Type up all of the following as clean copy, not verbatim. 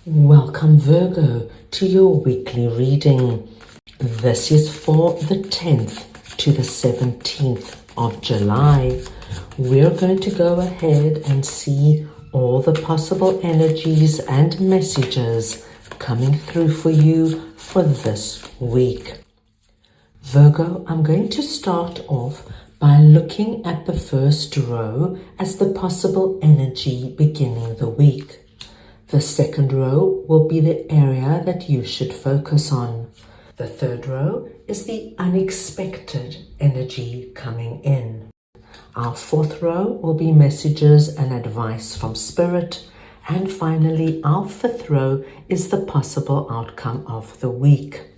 Welcome Virgo to your weekly reading. This is for the 10th to the 17th of July. We're going to go ahead and see all the possible energies and messages coming through for you for this week. Virgo, I'm going to start off by looking at the first row as the possible energy beginning the week. The second row will be the area that you should focus on. The third row is the unexpected energy coming in. Our fourth row will be messages and advice from Spirit. And finally, our fifth row is the possible outcome of the week.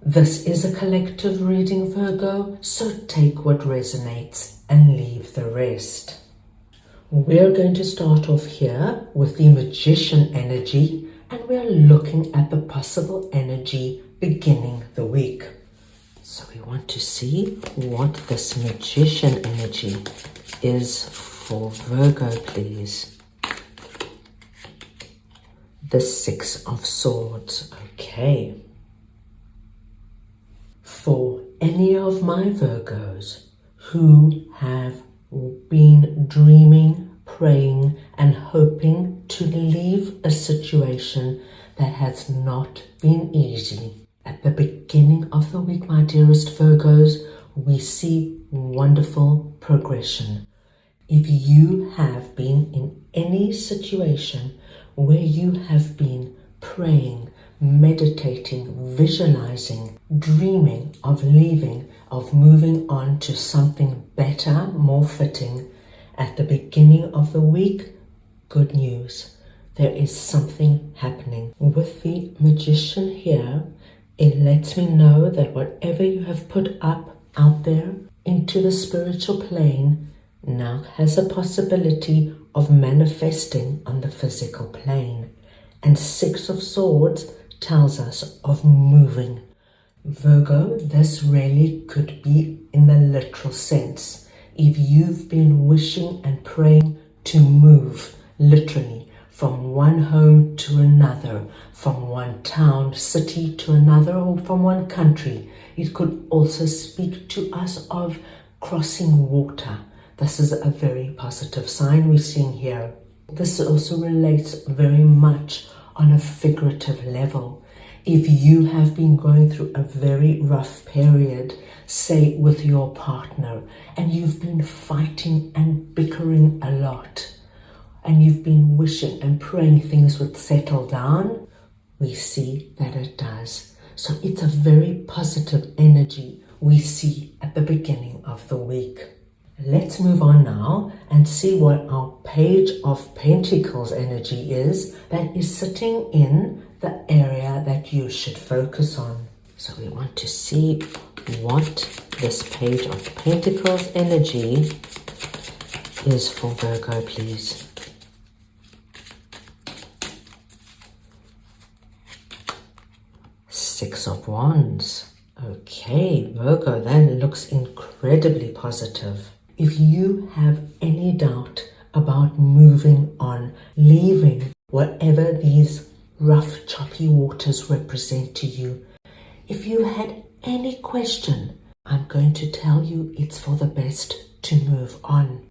This is a collective reading, Virgo, so take what resonates and leave the rest. We're going to start off here with the Magician energy, and we're looking at the possible energy beginning the week. So we want to see what this Magician energy is for Virgo, please. The Six of Swords. Okay. For any of my Virgos who have been dreaming, praying and hoping to leave a situation that has not been easy. At the beginning of the week, my dearest Virgos, we see wonderful progression. If you have been in any situation where you have been praying, meditating, visualizing, dreaming of leaving, of moving on to something better, more fitting, at the beginning of the week, good news. There is something happening. With the Magician here, it lets me know that whatever you have put up out there into the spiritual plane now has a possibility of manifesting on the physical plane. And Six of Swords tells us of moving. Virgo, this really could be in the literal sense. If you've been wishing and praying to move, literally, from one home to another, from one town, city to another, or from one country, it could also speak to us of crossing water. This is a very positive sign we're seeing here. This also relates very much on a figurative level. If you have been going through a very rough period, say with your partner, and you've been fighting and bickering a lot, and you've been wishing and praying things would settle down, we see that it does. So it's a very positive energy we see at the beginning of the week. Let's move on now and see what our Page of Pentacles energy is that is sitting in the area that you should focus on. So we want to see what this Page of Pentacles energy is for Virgo, please. Six of Wands. Okay, Virgo, that looks incredibly positive. If you have any doubt about moving on, leaving whatever these rough, choppy waters represent to you, if you had any question, I'm going to tell you it's for the best to move on.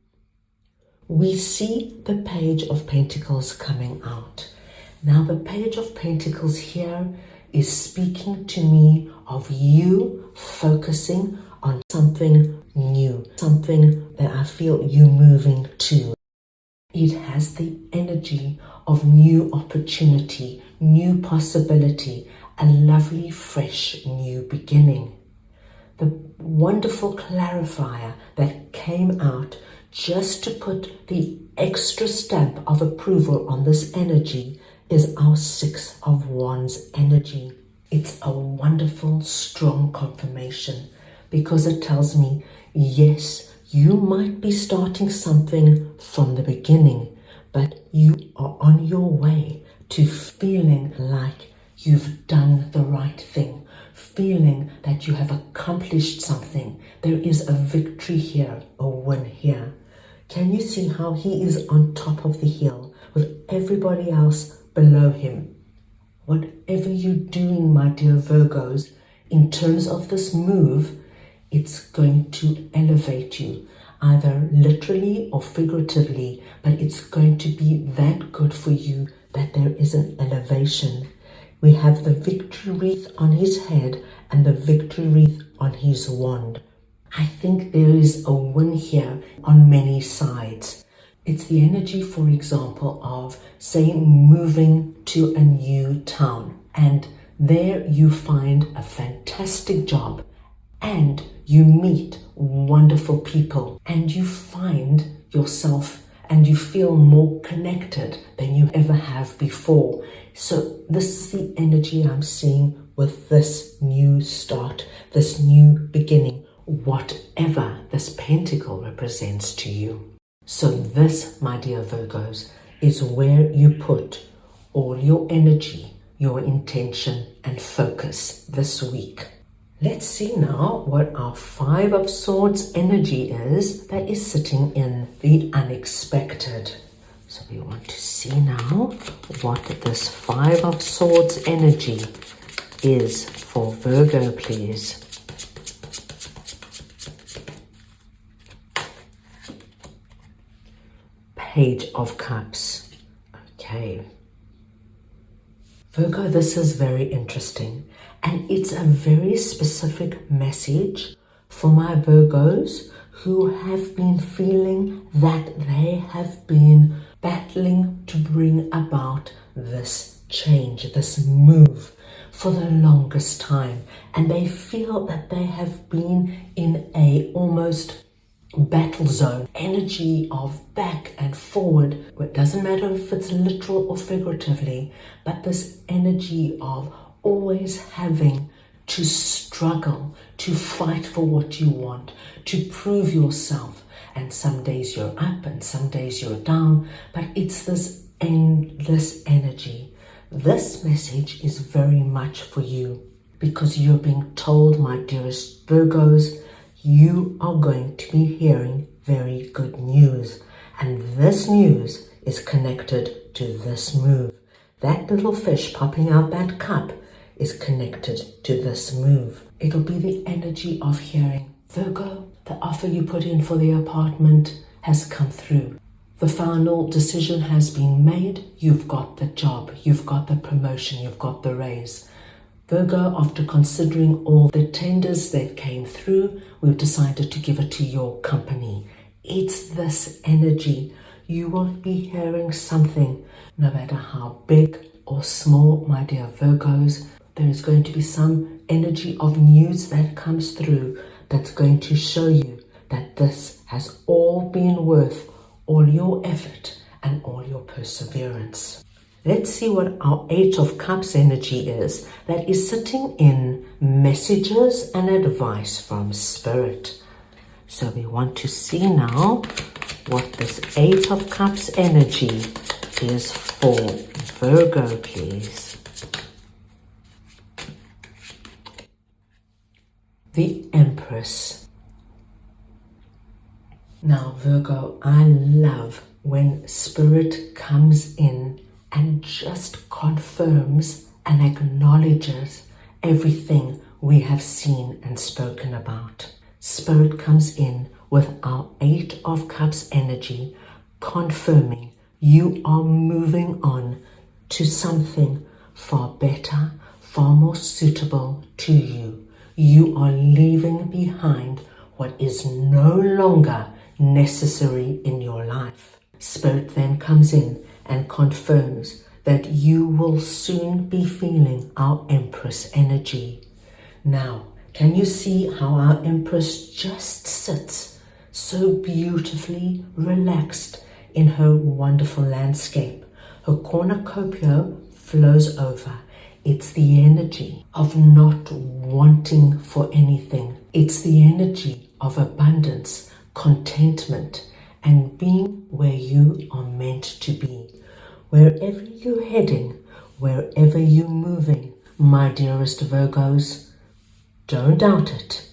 We see the Page of Pentacles coming out. Now, the Page of Pentacles here is speaking to me of you focusing on something new, something that I feel you moving to. It has the energy of new opportunity, new possibility, a lovely, fresh, new beginning. The wonderful clarifier that came out just to put the extra stamp of approval on this energy is our Six of Wands energy. It's a wonderful, strong confirmation because it tells me, yes, you might be starting something from the beginning, but you are on your way to feeling like you've done the right thing, feeling that you have accomplished something. There is a victory here, a win here. Can you see how he is on top of the hill with everybody else below him? Whatever you're doing, my dear Virgos, in terms of this move, it's going to elevate you, either literally or figuratively, but it's going to be that good for you that there is an elevation. We have the victory wreath on his head and the victory wreath on his wand. I think there is a win here on many sides. It's the energy, for example, of, say, moving to a new town, and there you find a fantastic job and you meet wonderful people and you find yourself and you feel more connected than you ever have before. So this is the energy I'm seeing with this new start, this new beginning, whatever this pentacle represents to you. So this, my dear Virgos, is where you put all your energy, your intention and focus this week. Let's see now what our Five of Swords energy is that is sitting in the unexpected. So we want to see now what this Five of Swords energy is for Virgo, please. Page of Cups. Okay. Virgo, this is very interesting, and it's a very specific message for my Virgos who have been feeling that they have been battling to bring about this change, this move for the longest time, and they feel that they have been in a almost battle zone, energy of back and forward. It doesn't matter if it's literal or figuratively, but this energy of always having to struggle, to fight for what you want, to prove yourself. And some days you're up and some days you're down, but it's this endless energy. This message is very much for you because you're being told, my dearest Virgos, you are going to be hearing very good news. And this news is connected to this move. That little fish popping out that cup is connected to this move. It'll be the energy of hearing, Virgo, the offer you put in for the apartment has come through. The final decision has been made. You've got the job, you've got the promotion, you've got the raise. Virgo, after considering all the tenders that came through, we've decided to give it to your company. It's this energy. You will be hearing something, no matter how big or small, my dear Virgos. There is going to be some energy of news that comes through that's going to show you that this has all been worth all your effort and all your perseverance. Let's see what our Eight of Cups energy is that is sitting in messages and advice from Spirit. So we want to see now what this Eight of Cups energy is for Virgo, please. The Empress. Now, Virgo, I love when Spirit comes in and just confirms and acknowledges everything we have seen and spoken about. Spirit comes in with our Eight of Cups energy, confirming you are moving on to something far better, far more suitable to you. You are leaving behind what is no longer necessary in your life. Spirit then comes in and confirms that you will soon be feeling our Empress energy. Now, can you see how our Empress just sits so beautifully relaxed in her wonderful landscape? Her cornucopia flows over. It's the energy of not wanting for anything. It's the energy of abundance, contentment, and being where you are meant to be. Wherever you're heading, wherever you're moving, my dearest Virgos, don't doubt it.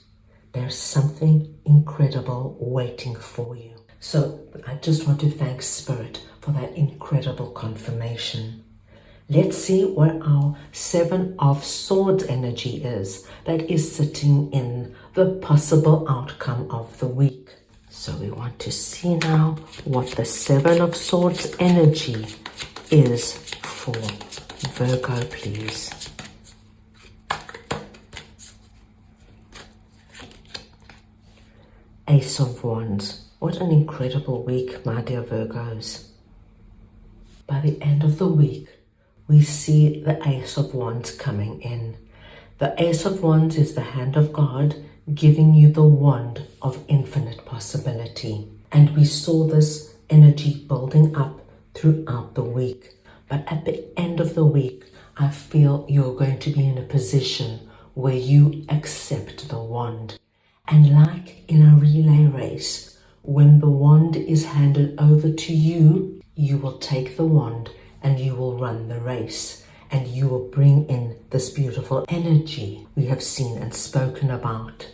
There's something incredible waiting for you. So I just want to thank Spirit for that incredible confirmation. Let's see what our Seven of Swords energy is that is sitting in the possible outcome of the week. So we want to see now what the Seven of Swords energy is for Virgo, please. Ace of Wands. What an incredible week, my dear Virgos. By the end of the week, we see the Ace of Wands coming in. The Ace of Wands is the hand of God giving you the wand of infinite possibility. And we saw this energy building up throughout the week. But at the end of the week, I feel you're going to be in a position where you accept the wand. And like in a relay race, when the wand is handed over to you, you will take the wand and you will run the race. And you will bring in this beautiful energy we have seen and spoken about.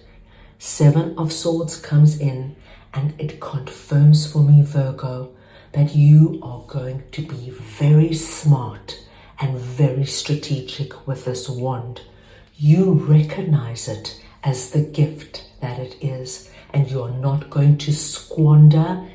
Seven of Swords comes in and it confirms for me, Virgo, that you are going to be very smart and very strategic with this wand. You recognize it as the gift that it is, and you're not going to squander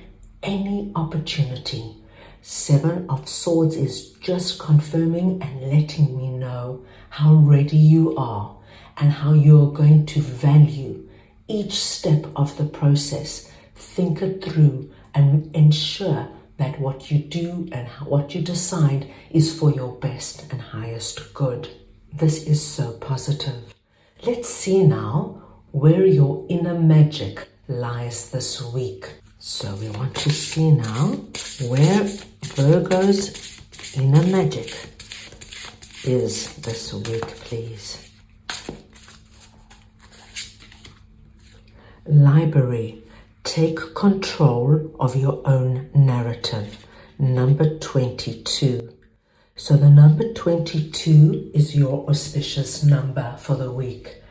any opportunity. Seven of Swords is just confirming and letting me know how ready you are and how you're going to value each step of the process. Think it through and ensure that what you do and what you decide is for your best and highest good. This is so positive. Let's see now where your inner magic lies this week. So we want to see now where Virgo's inner magic is this week, please. Library. Take control of your own narrative. Number 22. So the number 22 is your auspicious number for the week.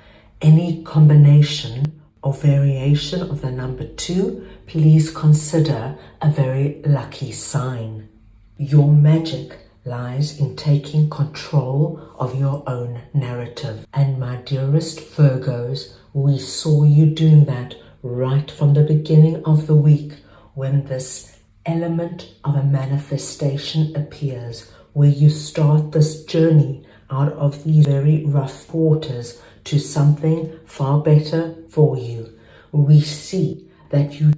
Any combination or variation of the number 2, please consider a very lucky sign. Your magic lies in taking control of your own narrative. And my dearest Virgos, we saw you doing that right from the beginning of the week when this element of a manifestation appears, where you start this journey out of these very rough waters to something far better for you. We see that you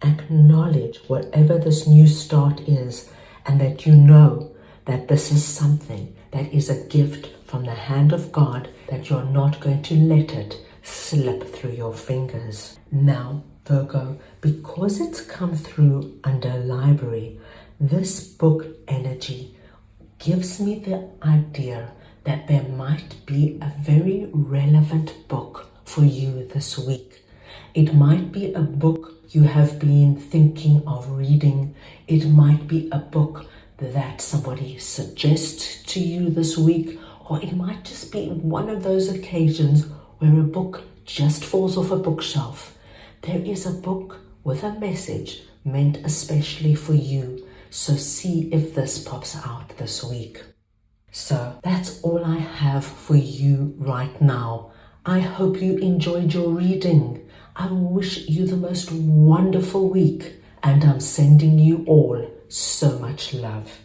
acknowledge whatever this new start is, and that you know that this is something that is a gift from the hand of God, that you're not going to let it slip through your fingers. Now, Virgo, because it's come through under library, this book energy gives me the idea that there might be a very relevant book for you this week. It might be a book you have been thinking of reading. It might be a book that somebody suggests to you this week, or it might just be one of those occasions where a book just falls off a bookshelf. There is a book with a message meant especially for you, so see if this pops out this week. So that's all I have for you right now. I hope you enjoyed your reading. I wish you the most wonderful week, and I'm sending you all so much love.